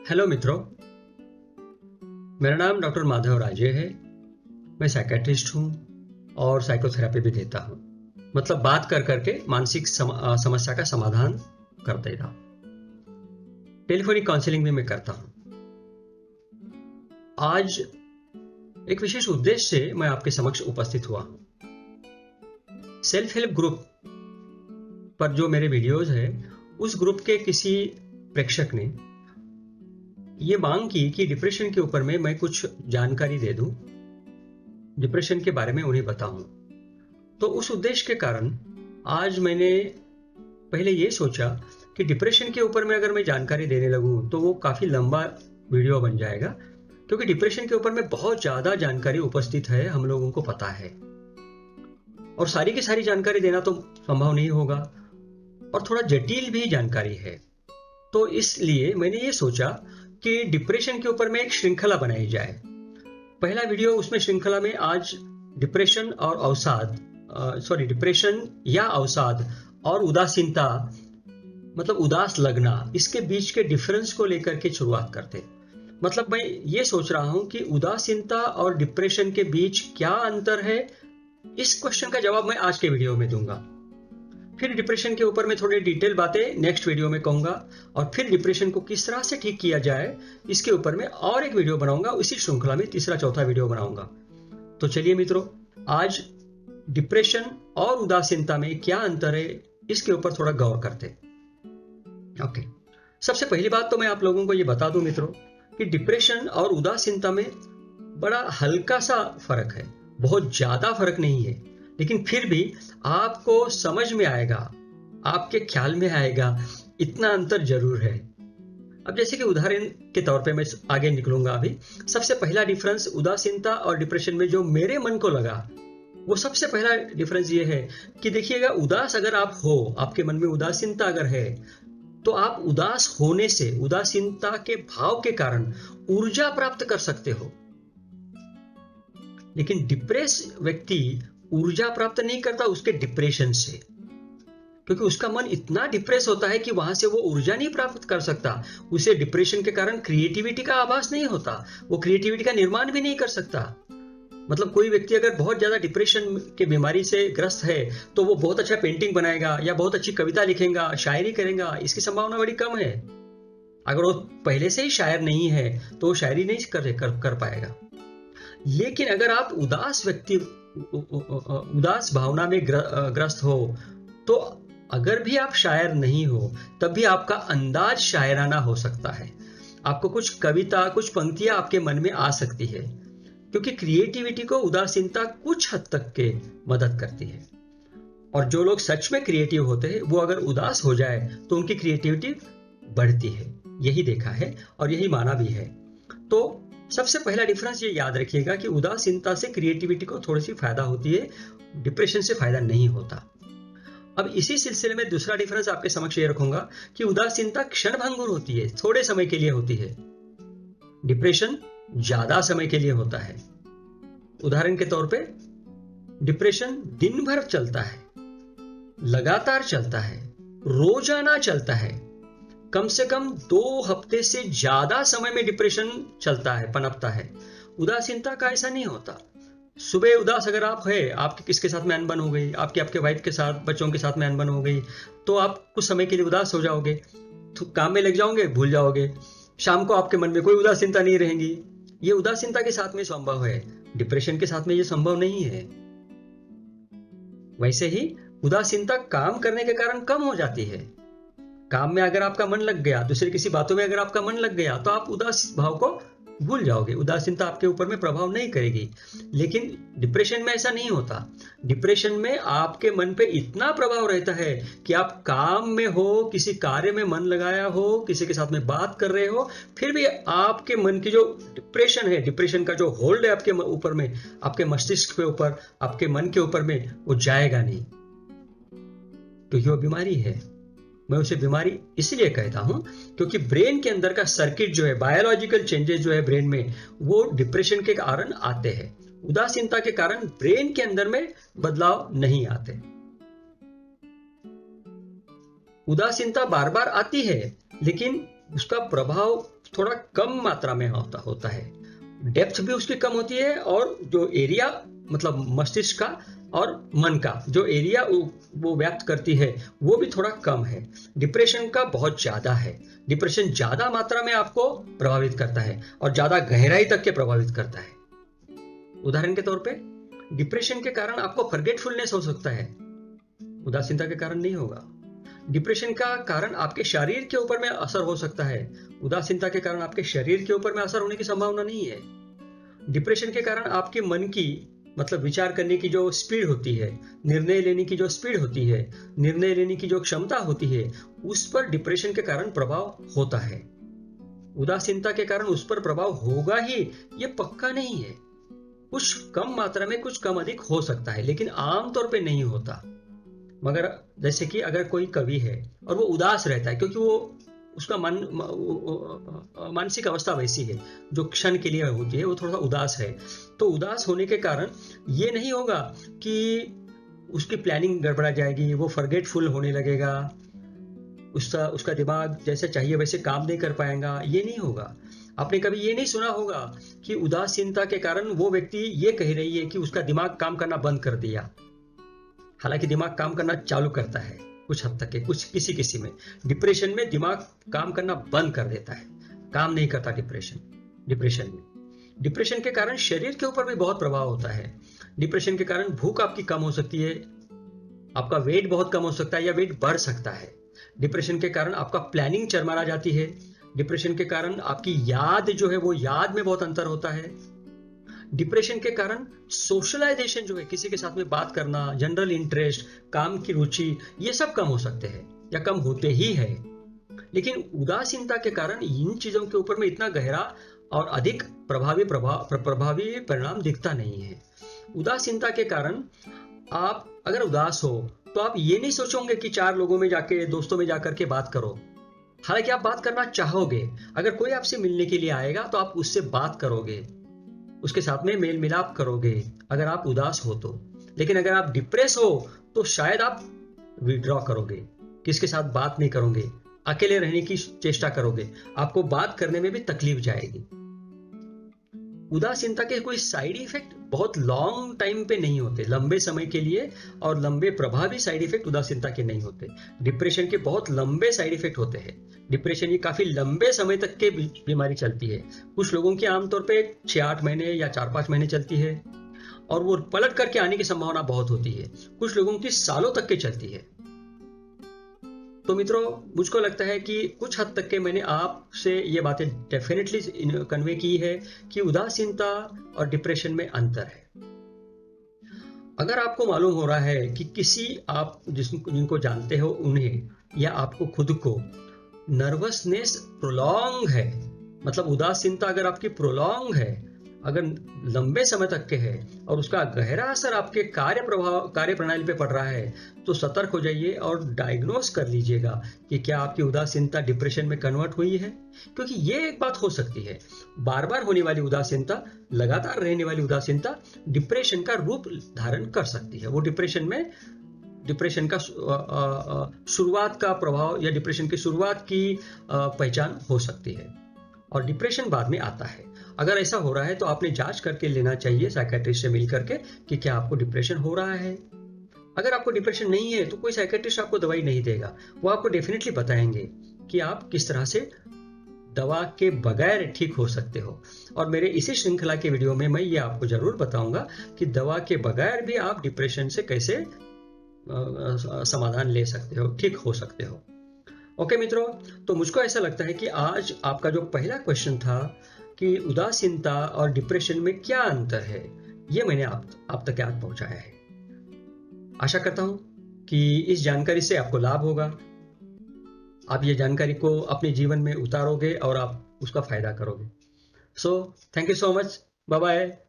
Hello मित्रों, मेरा नाम डॉक्टर माधव राजे है। मैं साइकेट्रिस्ट हूँ और साइकोथेरेपी भी देता हूँ। मतलब बात कर करके मानसिक समस्या का समाधान कर देता हूँ। टेलीफोनिक काउंसलिंग भी मैं करता हूँ। आज एक विशेष उद्देश्य से मैं आपके समक्ष उपस्थित हुआ हूँ। सेल्फ हेल्प ग्रुप पर जो मेरे वीडियोज है, उस ग्रुप के किसी प्रेक्षक ने ये मांग की कि डिप्रेशन के ऊपर में मैं कुछ जानकारी दे दूं, डिप्रेशन के बारे में उन्हें बताऊं। तो उस उद्देश्य के कारण आज मैंने पहले ये सोचा कि डिप्रेशन के ऊपर में अगर मैं जानकारी देने लगूं तो वो काफी लंबा वीडियो बन जाएगा, क्योंकि डिप्रेशन के ऊपर में बहुत ज्यादा जानकारी उपस्थित है, हम लोगों को पता है, और सारी की सारी जानकारी देना तो संभव नहीं होगा और थोड़ा जटिल भी जानकारी है। तो इसलिए मैंने ये सोचा कि डिप्रेशन के ऊपर में एक श्रृंखला बनाई जाए। पहला वीडियो, उसमें श्रृंखला में आज डिप्रेशन या अवसाद और उदासीनता, मतलब उदास लगना, इसके बीच के डिफरेंस को लेकर के शुरुआत करते। मतलब मैं ये सोच रहा हूं कि उदासीनता और डिप्रेशन के बीच क्या अंतर है, इस क्वेश्चन का जवाब मैं आज के वीडियो में दूंगा। फिर डिप्रेशन के ऊपर में थोड़ी डिटेल बातें नेक्स्ट वीडियो में कहूंगा, और फिर डिप्रेशन को किस तरह से ठीक किया जाए इसके ऊपर में और एक वीडियो बनाऊंगा। इसी श्रृंखला में तीसरा चौथा वीडियो बनाऊंगा। तो चलिए मित्रों, आज डिप्रेशन और उदासीनता में क्या अंतर है इसके ऊपर थोड़ा गौर करते। ओके, सबसे पहली बात तो मैं आप लोगों को ये बता दूं मित्रों कि डिप्रेशन और उदासीनता में बड़ा हल्का सा फर्क है, बहुत ज्यादा फर्क नहीं है, लेकिन फिर भी आपको समझ में आएगा, आपके ख्याल में आएगा, इतना अंतर जरूर है। अब जैसे कि उदाहरण के तौर पे मैं आगे निकलूंगा। अभी सबसे पहला डिफरेंस उदासीनता और डिप्रेशन में जो मेरे मन को लगा, वो सबसे पहला डिफरेंस ये है कि देखिएगा, उदास अगर आप हो, आपके मन में उदासीनता अगर है, तो आप उदास होने से, उदासीनता के भाव के कारण ऊर्जा प्राप्त कर सकते हो। लेकिन डिप्रेस व्यक्ति ऊर्जा प्राप्त नहीं करता उसके डिप्रेशन से, क्योंकि उसका मन इतना डिप्रेस होता है कि वहां से वो ऊर्जा नहीं प्राप्त कर सकता। उसे डिप्रेशन के कारण क्रिएटिविटी का आभास नहीं होता, वो क्रिएटिविटी का निर्माण भी नहीं कर सकता। मतलब कोई व्यक्ति अगर बहुत ज्यादा डिप्रेशन के बीमारी से ग्रस्त है तो वो बहुत अच्छा पेंटिंग बनाएगा या बहुत अच्छी कविता लिखेगा, शायरी करेगा, इसकी संभावना बड़ी कम है। अगर वो पहले से ही शायर नहीं है तो वो शायरी नहीं कर पाएगा। लेकिन अगर आप उदास भावना में ग्रस्त हो, तो अगर भी आप शायर नहीं हो तब भी आपका अंदाज शायराना हो सकता है। आपको कुछ कविता, कुछ पंक्तियां आपके मन में आ सकती है, क्योंकि क्रिएटिविटी को उदासीनता कुछ हद तक के मदद करती है। और जो लोग सच में क्रिएटिव होते हैं, वो अगर उदास हो जाए तो उनकी क्रिएटिविटी बढ़ती है। यही देखा है और यही माना भी है। तो सबसे पहला डिफरेंस ये याद रखिएगा कि उदासीनता से क्रिएटिविटी को थोड़ी सी फायदा होती है, डिप्रेशन से फायदा नहीं होता। अब इसी सिलसिले में दूसरा डिफरेंस आपके समक्ष ये रखूंगा कि उदासीनता क्षणभंगुर होती है, थोड़े समय के लिए होती है। डिप्रेशन ज्यादा समय के लिए होता है। उदाहरण के तौर पे, डिप्रेशन दिन भर चलता है, लगातार चलता है, रोजाना चलता है, कम से कम 2 हफ्ते से ज्यादा समय में डिप्रेशन चलता है, पनपता है। उदासीनता का ऐसा नहीं होता। सुबह उदास अगर आप है, आपके किसके साथ में अनबन हो गई, आपके वाइफ के साथ, बच्चों के साथ में अनबन हो गई, तो आप कुछ समय के लिए उदास हो जाओगे, तो काम में लग जाओगे, भूल जाओगे। शाम को आपके मन में कोई उदासीनता नहीं रहेगी। ये उदासीनता के साथ में संभव है, डिप्रेशन के साथ में ये संभव नहीं है। वैसे ही उदासीनता काम करने के कारण कम हो जाती है। काम में अगर आपका मन लग गया, दूसरी किसी बातों में अगर आपका मन लग गया, तो आप उदास भाव को भूल जाओगे, उदासीनता आपके ऊपर में प्रभाव नहीं करेगी। लेकिन डिप्रेशन में ऐसा नहीं होता। डिप्रेशन में आपके मन पे इतना प्रभाव रहता है कि आप काम में हो, किसी कार्य में मन लगाया हो, किसी के साथ में बात कर रहे हो, फिर भी आपके मन की जो डिप्रेशन है, डिप्रेशन का जो होल्ड है आपके ऊपर में, आपके मस्तिष्क के ऊपर, आपके मन के ऊपर में, वो जाएगा नहीं, क्योंकि वो बीमारी है। मैं उसे बीमारी इसलिए कहता हूं क्योंकि ब्रेन के अंदर का सर्किट जो है, बायोलॉजिकल चेंजेस जो है ब्रेन में, वो डिप्रेशन के कारण आते हैं। उदासीनता के कारण ब्रेन के अंदर में बदलाव नहीं आते। उदासीनता बार बार आती है, लेकिन उसका प्रभाव थोड़ा कम मात्रा में होता है, डेप्थ भी उसकी कम होती है, और जो एरिया मतलब मस्तिष्क का और मन का जो एरिया वो व्याप्त करती है वो भी थोड़ा कम है। डिप्रेशन का बहुत ज्यादा है। डिप्रेशन ज्यादा मात्रा में आपको प्रभावित करता है और ज्यादा गहराई तक के प्रभावित करता है। उदाहरण के तौर पे डिप्रेशन के कारण आपको फॉरगेटफुलनेस हो सकता है, उदासीनता के कारण नहीं होगा। डिप्रेशन का कारण आपके शरीर के ऊपर में असर हो सकता है, उदासीनता के कारण आपके शरीर के ऊपर में असर होने की संभावना नहीं है। डिप्रेशन के कारण आपके मन की मतलब विचार करने की जो स्पीड होती है, निर्णय लेने की जो स्पीड होती है, निर्णय लेने की जो क्षमता होती है, उस पर डिप्रेशन के कारण प्रभाव होता है। उदासीनता के कारण उस पर प्रभाव होगा ही ये पक्का नहीं है। कुछ कम मात्रा में कुछ कम अधिक हो सकता है, लेकिन आमतौर पे नहीं होता। मगर जैसे कि अगर कोई कवि है और वो उदास रहता है क्योंकि वो उसका मानसिक अवस्था वैसी है जो क्षण के लिए होती है, वो थोड़ा सा उदास है, तो उदास होने के कारण ये नहीं होगा कि उसकी प्लानिंग गड़बड़ा जाएगी, वो फॉरगेटफुल होने लगेगा, उसका दिमाग जैसे चाहिए वैसे काम नहीं कर पाएगा, ये नहीं होगा। आपने कभी ये नहीं सुना होगा कि उदासीनता के कारण वो व्यक्ति ये कह रही है कि उसका दिमाग काम करना बंद कर दिया। हालांकि दिमाग काम करना चालू करता है कुछ हद तक के, कुछ किसी में। डिप्रेशन में दिमाग काम करना बंद कर देता है, काम नहीं करता डिप्रेशन में। डिप्रेशन के कारण शरीर के ऊपर भी बहुत प्रभाव होता है। डिप्रेशन के कारण भूख आपकी कम हो सकती है, आपका वेट बहुत कम हो सकता है या वेट बढ़ सकता है। डिप्रेशन के कारण आपका प्लानिंग चरमरा जाती है। डिप्रेशन के कारण आपकी याद जो है वो याद में बहुत अंतर होता है। डिप्रेशन के कारण सोशलाइजेशन जो है, किसी के साथ में बात करना, जनरल इंटरेस्ट, काम की रुचि, ये सब कम हो सकते हैं या कम होते ही है। लेकिन उदासीनता के कारण इन चीजों के ऊपर में इतना गहरा और अधिक प्रभावी परिणाम दिखता नहीं है। उदासीनता के कारण आप अगर उदास हो तो आप ये नहीं सोचोगे कि 4 लोगों में जाके, दोस्तों में जाकर के बात करो। हालांकि आप बात करना चाहोगे, अगर कोई आपसे मिलने के लिए आएगा तो आप उससे बात करोगे, उसके साथ में मेल मिलाप करोगे अगर आप उदास हो तो। लेकिन अगर आप डिप्रेस हो तो शायद आप विड्रॉ करोगे, किसके साथ बात नहीं करोगे, अकेले रहने की चेष्टा करोगे, आपको बात करने में भी तकलीफ जाएगी। उदासीनता के कोई साइड इफेक्ट बहुत लॉन्ग टाइम पे नहीं होते, लंबे समय के लिए और लंबे प्रभावी साइड इफेक्ट उदासीनता के नहीं होते। डिप्रेशन के बहुत लंबे साइड इफेक्ट होते हैं। डिप्रेशन ये काफी लंबे समय तक के बीमारी चलती है। कुछ लोगों की आमतौर पे 6-8 महीने या 4-5 महीने चलती है और वो पलट करके आने की संभावना बहुत होती है। कुछ लोगों की सालों तक के चलती है। तो मित्रों, मुझको लगता है कि कुछ हद तक के मैंने आपसे ये बातें डेफिनेटली कन्वे की है कि उदासीनता और डिप्रेशन में अंतर है। अगर आपको मालूम हो रहा है कि किसी आप जिनको जानते हो उन्हें या आपको खुद को नर्वसनेस प्रोलॉन्ग है, मतलब उदासीनता अगर आपकी प्रोलॉन्ग है, अगर लंबे समय तक के है और उसका गहरा असर आपके कार्य प्रणाली पे पड़ रहा है, तो सतर्क हो जाइए और डायग्नोस कर लीजिएगा कि क्या आपकी उदासीनता डिप्रेशन में कन्वर्ट हुई है। क्योंकि ये एक बात हो सकती है, बार बार होने वाली उदासीनता, लगातार रहने वाली उदासीनता डिप्रेशन का रूप धारण कर सकती है। वो डिप्रेशन का शुरुआत का प्रभाव या डिप्रेशन की शुरुआत की पहचान हो सकती है और डिप्रेशन बाद में आता है। अगर ऐसा हो रहा है तो आपने जांच करके लेना चाहिए साइकियाट्रिस्ट से मिल करके कि क्या आपको डिप्रेशन हो रहा है। अगर आपको डिप्रेशन नहीं है तो कोई साइकियाट्रिस्ट आपको दवाई नहीं देगा, वो आपको डेफिनेटली बताएंगे कि आप किस तरह से दवा के बगैर ठीक हो सकते हो। और मेरे इसी श्रृंखला के वीडियो में मैं ये आपको जरूर बताऊंगा कि दवा के बगैर भी आप डिप्रेशन से कैसे समाधान ले सकते हो, ठीक हो सकते हो। ओके मित्रों, तो मुझको ऐसा लगता है कि आज आपका जो पहला क्वेश्चन था कि उदासीनता और डिप्रेशन में क्या अंतर है, ये मैंने आप तक याद पहुंचाया है। आशा करता हूं कि इस जानकारी से आपको लाभ होगा, आप ये जानकारी को अपने जीवन में उतारोगे और आप उसका फायदा करोगे। So thank you so much, bye bye.